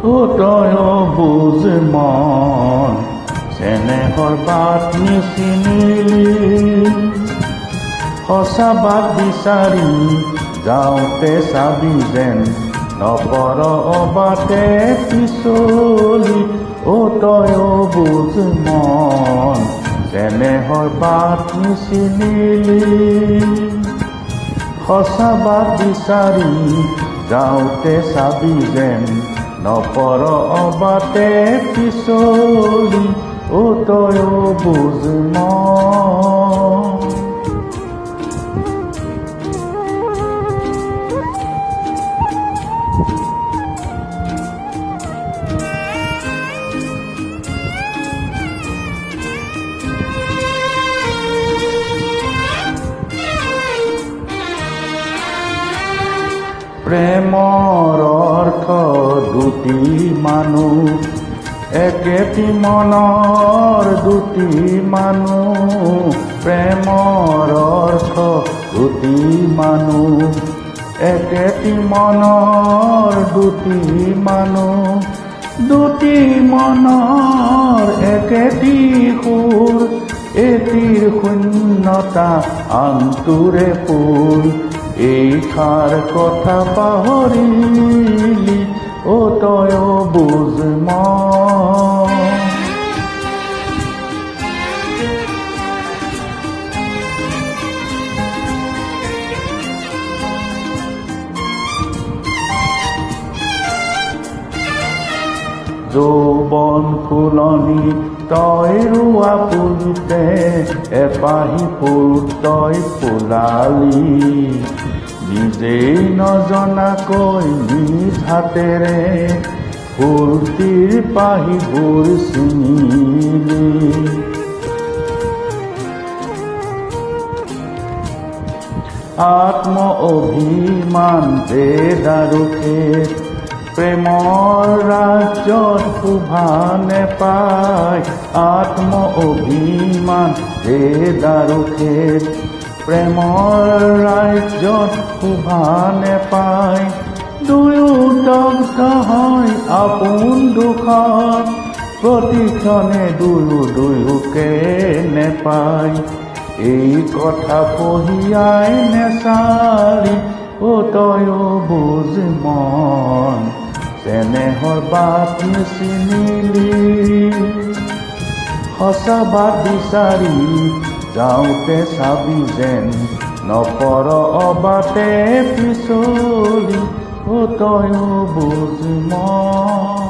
ও তয় বুজ মন চেনেহৰ বাট নিচিনিলি সঁচা বাট বিচাৰি যাওঁতে চাবি যেন নপৰ বাটে পিছলি ও তয় বুজ মন চেনেহৰ বাট নিচিনিলি সঁচা বাট বিচাৰি যাওঁতে চাবি যেন নপৰ বাটে পিছলি ও তয় বুজ মন প্ৰেমৰ অৰ্থ দুটি মানুহ একেটি মনৰ দুটি মানুহ প্ৰেমৰ অৰ্থ দুটি মানুহ একেটি মনৰ দুটি মানুহ দুটি মনৰ একেটি সুৰ এটিৰ শূন্যতা আনটোৰে পুৰ এইষাৰ কথা পাহৰিলি ও তয় বুজ মন যৌৱন ফুলনি তই ৰোৱা ফুলতে এপাহি ফুল তই ফুলালি নিজেই নজনাকৈ নিজ হাতেৰে ফুলটিৰ পাহিবোৰ ছিঙিলি আত্ম অভিমান ভেদ আৰু খেদ প্ৰেমৰ ৰাজ্যত শোভা নেপায় আত্ম অভিমান ভেদ আৰু খেদ প্ৰেমৰ ৰাজ্যত শোভা নেপায় দুয়ো দগ্ধ হয় আপোন দুখত প্ৰতিক্ষণে দুয়োকে নেপায় এই কথা পঢ়িয়াই নেচাৰি ও তয় বুজ মন চেনেহৰ বাট নিচিনিলি সঁচা বাট বিচাৰি যাওঁতে চাবি যেন নপৰ বাটে পিছলি ও তয় বুজ মন